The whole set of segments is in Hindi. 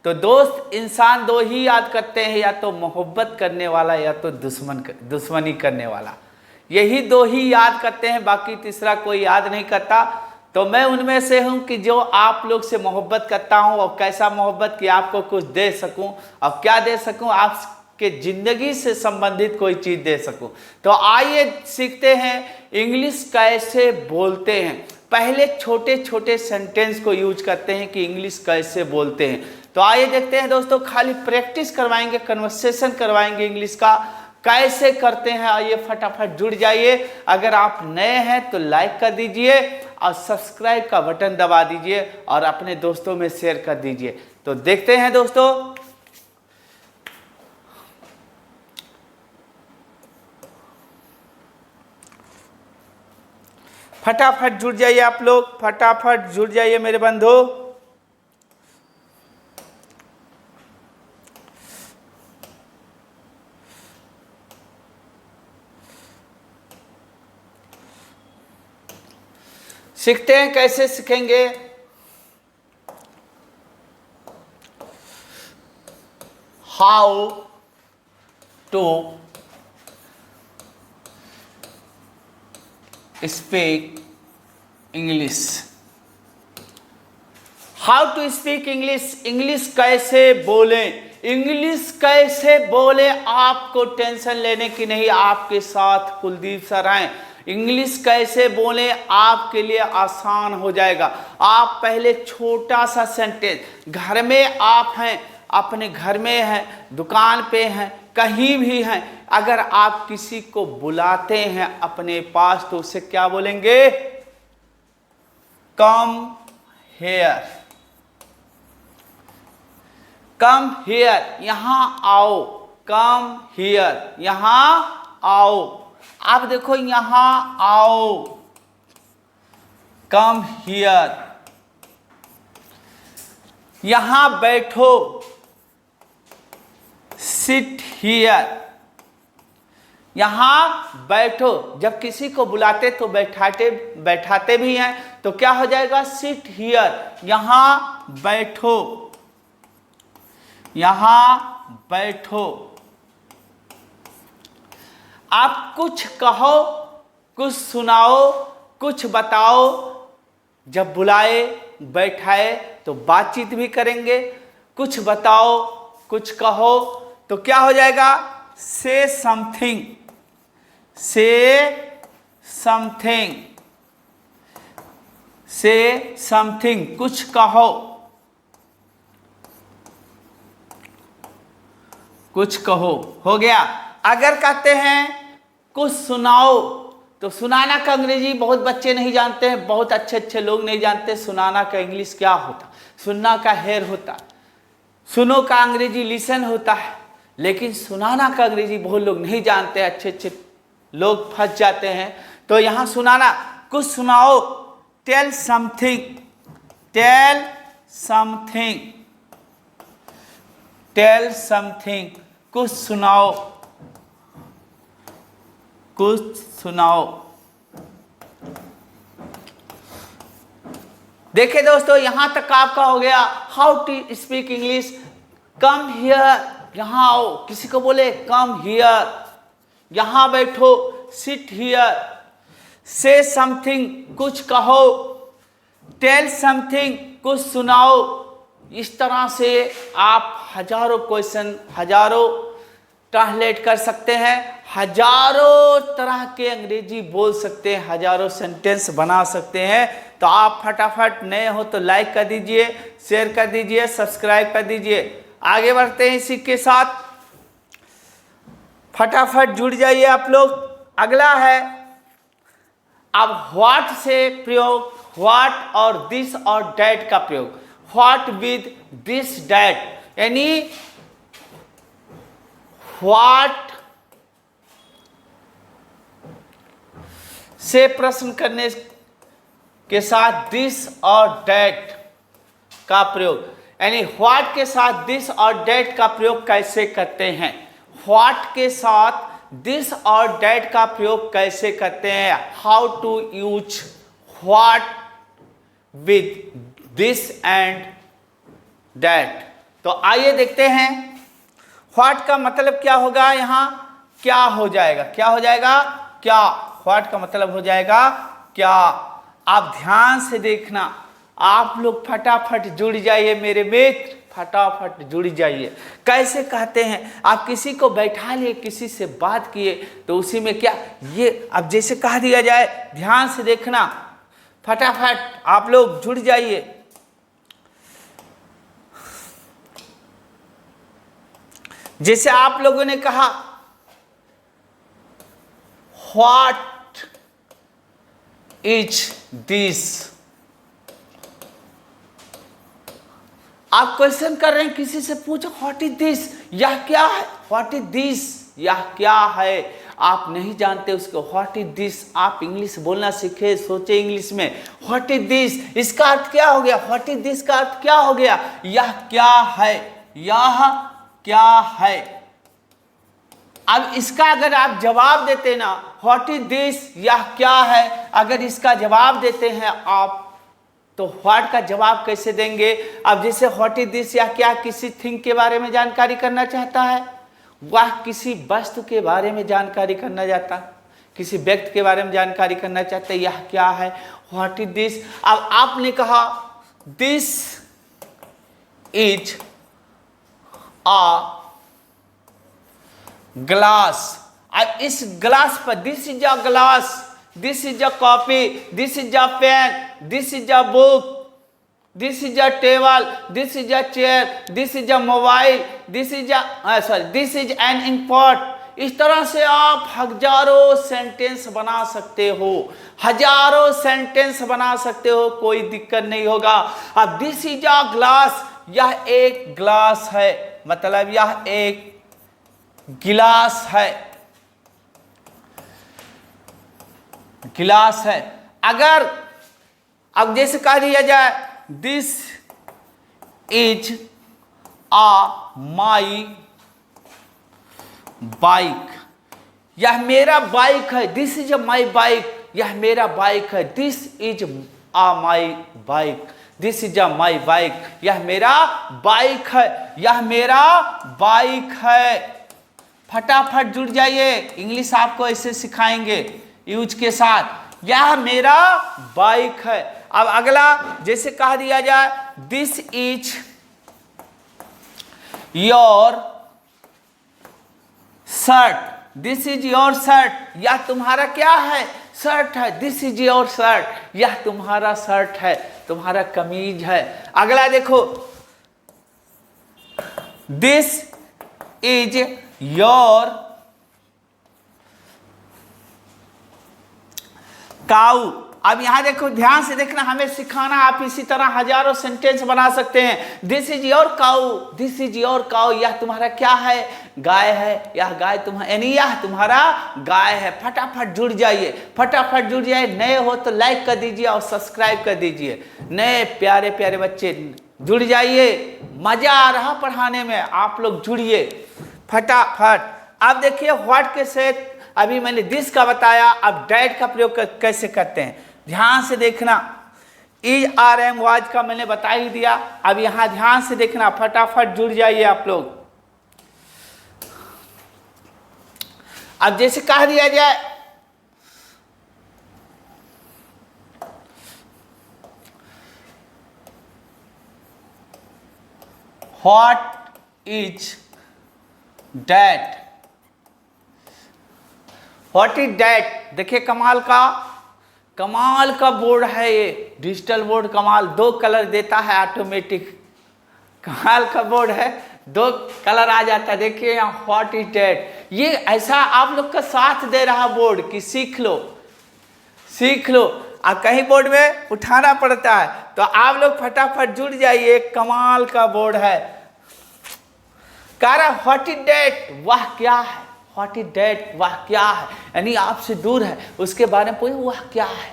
तो दोस्त इंसान दो ही याद करते हैं, या तो मोहब्बत करने वाला या तो दुश्मनी करने वाला। यही दो ही याद करते हैं, बाकी तीसरा कोई याद नहीं करता। तो मैं उनमें से हूं कि जो आप लोग से मोहब्बत करता हूं, और कैसा मोहब्बत कि आपको कुछ दे सकूं। और क्या दे सकूं? आपके जिंदगी से संबंधित कोई चीज दे सकूं। तो आइए सीखते हैं इंग्लिश कैसे बोलते हैं। पहले छोटे छोटे सेंटेंस को यूज करते हैं कि इंग्लिश कैसे बोलते हैं। तो आइए देखते हैं दोस्तों, खाली प्रैक्टिस करवाएंगे, कन्वर्सेशन करवाएंगे इंग्लिश का कैसे करते हैं। आइए फटाफट जुड़ जाइए। अगर आप नए हैं तो लाइक कर दीजिए और सब्सक्राइब का बटन दबा दीजिए और अपने दोस्तों में शेयर कर दीजिए। तो देखते हैं दोस्तों, फटाफट जुड़ जाइए आप लोग, फटाफट जुड़ जाइए मेरे बंधु। सीखते हैं, कैसे सीखेंगे? How to speak English. How to speak English, English कैसे बोलें, इंग्लिश कैसे बोले। आपको टेंशन लेने की नहीं, आपके साथ कुलदीप सर हैं। इंग्लिश कैसे बोले आपके लिए आसान हो जाएगा। आप पहले छोटा सा सेंटेंस, घर में आप हैं, अपने घर में हैं, दुकान पे हैं, कहीं भी हैं, अगर आप किसी को बुलाते हैं अपने पास तो उसे क्या बोलेंगे? कम हेयर, कम हियर, यहां आओ। कम हियर, यहां आओ। आप देखो, यहां आओ, कम हियर। यहां बैठो, सिट हियर, यहां बैठो। जब किसी को बुलाते तो बैठाते भी हैं, तो क्या हो जाएगा? सिट हियर, यहां बैठो, यहां बैठो। आप कुछ कहो, कुछ सुनाओ, कुछ बताओ। जब बुलाए बैठाए तो बातचीत भी करेंगे। कुछ बताओ, कुछ कहो, तो क्या हो जाएगा? से समथिंग, से समथिंग, से समथिंग, कुछ कहो, कुछ कहो। हो गया। अगर कहते हैं कुछ सुनाओ, तो सुनाना का अंग्रेजी बहुत बच्चे नहीं जानते हैं, बहुत अच्छे अच्छे लोग नहीं जानते सुनाना का इंग्लिश क्या होता। सुनना का हेयर होता, सुनो का अंग्रेजी लिसन होता है, लेकिन सुनाना का अंग्रेजी बहुत लोग नहीं जानते, अच्छे अच्छे लोग फंस जाते हैं। तो यहां सुनाना, कुछ सुनाओ, tell something, tell something, tell something, कुछ सुनाओ, कुछ सुनाओ। देखिए दोस्तों, यहां तक आपका हो गया how to speak English. Come here, यहां आओ, किसी को बोले कम हियर, यहां बैठो, सिट हियर। से समथिंग, कुछ कहो, टेल समथिंग, कुछ सुनाओ। इस तरह से आप हजारों क्वेश्चन, हजारों ट्रांसलेट कर सकते हैं, हजारों तरह के अंग्रेजी बोल सकते हैं, हजारों सेंटेंस बना सकते हैं। तो आप फटाफट, नए हो तो लाइक कर दीजिए, शेयर कर दीजिए, सब्सक्राइब कर दीजिए। आगे बढ़ते हैं इसी के साथ, फटाफट जुड़ जाइए आप लोग। अगला है अब व्हाट से प्रयोग, व्हाट और दिस और डैट का प्रयोग। व्हाट विद दिस डैट, यानी व्हाट से प्रश्न करने के साथ दिस और डैट का प्रयोग, यानी व्हाट के साथ दिस और डैट का प्रयोग कैसे करते हैं। व्हाट के साथ दिस और डैट का प्रयोग कैसे करते हैं। How to use what with this and that. तो आइए देखते हैं व्हाट का मतलब क्या होगा। यहाँ क्या हो जाएगा, क्या हो जाएगा, क्या। व्हाट का मतलब हो जाएगा क्या। आप ध्यान से देखना, आप लोग फटाफट जुड़ जाइए मेरे मित्र, फटाफट जुड़ जाइए। कैसे कहते हैं, आप किसी को बैठा लिए, किसी से बात किए, तो उसी में क्या ये अब जैसे कह दिया जाए, ध्यान से देखना, फटाफट आप लोग जुड़ जाइए। जैसे आप लोगों ने कहा व्हाट इज दिस, आप क्वेश्चन कर रहे हैं, किसी से पूछो व्हाट इज दिस, यह क्या है, व्हाट इज दिस, यह क्या है। आप नहीं जानते उसको, व्हाट इज दिस। आप इंग्लिश बोलना सीखे, सोचे इंग्लिश में, व्हाट इज दिस, इसका अर्थ क्या हो गया, व्हाट इज दिस का अर्थ क्या हो गया, यह क्या है, यह क्या है। अब इसका अगर आप जवाब देते ना, व्हाट इज दिस, यह क्या है, अगर इसका जवाब देते हैं आप, तो व्हाट का जवाब कैसे देंगे। अब जैसे व्हाट इज दिस या क्या किसी थिंग के बारे में जानकारी करना चाहता है, वह किसी वस्तु के बारे में जानकारी करना चाहता है, किसी व्यक्ति के बारे में जानकारी करना चाहते हैं, यह क्या है, व्हाट इज दिस। अब आपने कहा दिस इज अ ग्लास। अब इस ग्लास पर, this is a glass, this is a copy, this is a pen, this is a book, this is a table, this is a chair, this is a mobile, this is this is an import. इस तरह से आप हजारों सेंटेंस बना सकते हो, हजारों सेंटेंस बना सकते हो, कोई दिक्कत नहीं होगा। अब दिस इज अ ग्लास, यह एक ग्लास है, मतलब यह एक गिलास है, गिलास है। अगर अब जैसे कह दिया जाए this is a my bike, यह मेरा बाइक है, this is a my bike, यह मेरा बाइक है, this is a my bike, this is a my bike, यह मेरा बाइक है, यह मेरा बाइक है। फटाफट जुड़ जाइए, इंग्लिश आपको ऐसे सिखाएंगे यूज के साथ, यह मेरा बाइक है। अब अगला जैसे कह दिया जाए this is your shirt, this is your shirt, यह तुम्हारा क्या है, शर्ट है, दिस इज योर शर्ट, यह तुम्हारा शर्ट है, तुम्हारा कमीज है। अगला देखो दिस इज योर काऊ। अब यहां देखो, ध्यान से देखना, हमें सिखाना, आप इसी तरह हजारों सेंटेंस बना सकते हैं। This is your cow, this is your cow, यह तुम्हारा क्या है, गाय है, यह गाय तुम्हारा, यानी यह तुम्हारा गाय है। फटाफट जुड़ जाइए, फटाफट जुड़ जाइए। नए हो तो लाइक कर दीजिए और सब्सक्राइब कर दीजिए। नए प्यारे प्यारे बच्चे जुड़ जाइए, मजा आ रहा पढ़ाने में, आप लोग जुड़िए फटाफट। अब देखिए व्हाट के साथ अभी मैंने दिस का बताया, अब डैट का प्रयोग कैसे करते हैं, ध्यान से देखना। इज आर एम वाज का मैंने बता ही दिया, अब यहां ध्यान से देखना, फटाफट जुड़ जाइए आप लोग। अब जैसे कह दिया जाए what is that, what is that. देखिए कमाल का बोर्ड है ये, डिजिटल बोर्ड कमाल, 2 कलर देता है ऑटोमेटिक, कमाल का बोर्ड है, 2 कलर आ जाता है। देखिए यहाँ व्हाट इज डैट, ये ऐसा आप लोग का साथ दे रहा बोर्ड कि सीख लो सीख लो। अब कहीं बोर्ड में उठाना पड़ता है, तो आप लोग फटाफट जुड़ जाइए, कमाल का बोर्ड है। कह रहा व्हाट इज डैट, वह क्या है, व्हाट इज डैट, वह क्या है, यानी आपसे दूर है, उसके बारे में पूछे वह क्या है,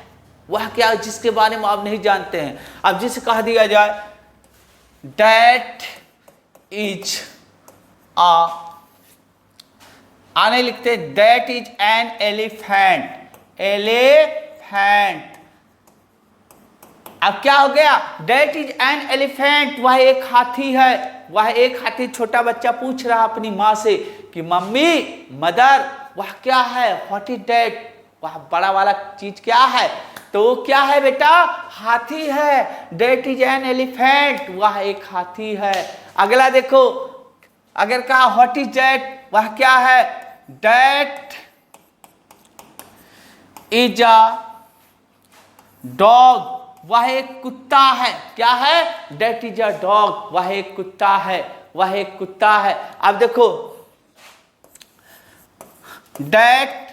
वह क्या है जिसके बारे में आप नहीं जानते हैं। अब जिसे कह दिया जाए डैट इज आने लिखते that is an elephant, elephant. अब क्या हो गया, डैट इज एन एलिफेंट, वह एक हाथी है, वह एक हाथी छोटा बच्चा पूछ रहा अपनी माँ से कि मम्मी, मदर, वह क्या है? What is that? वह बड़ा वाला चीज क्या है? तो वो क्या है बेटा? हाथी है। दैट इज एन एलिफेंट, वह एक हाथी है। अगला देखो, अगर कहा व्हाट इज दैट, वह क्या है? दैट इज अ डॉग, वह एक कुत्ता है। क्या है? दैट इज अ डॉग, वह एक कुत्ता है, वह एक कुत्ता है। अब देखो, that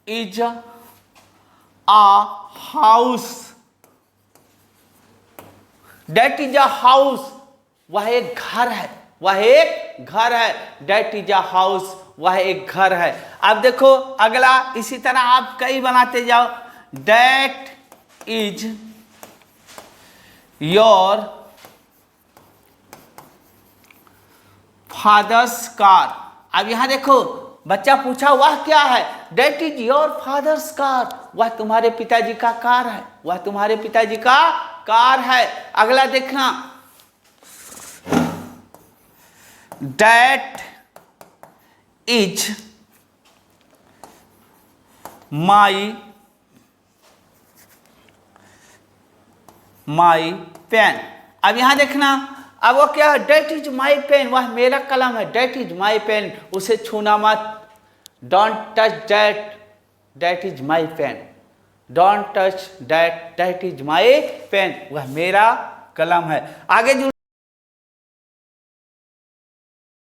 is a house, that is a house, वह एक घर है, वह एक घर है। दैट इज अ हाउस, वह एक घर है। अब देखो अगला, इसी तरह आप कई बनाते जाओ। That is your father's car. अब यहां देखो, बच्चा पूछा वह क्या है? That is your father's car, वह तुम्हारे पिताजी का कार है, वह तुम्हारे पिताजी का कार है। अगला देखना, दैट इज माई पेन। अब यहां देखना, अब वो क्या है? दैट इज माई पेन, वह मेरा कलम है। दैट इज माई पेन, उसे छूना मत। Don't touch that, that is my pen. Don't touch that, that is my pen, वह मेरा कलम है। आगे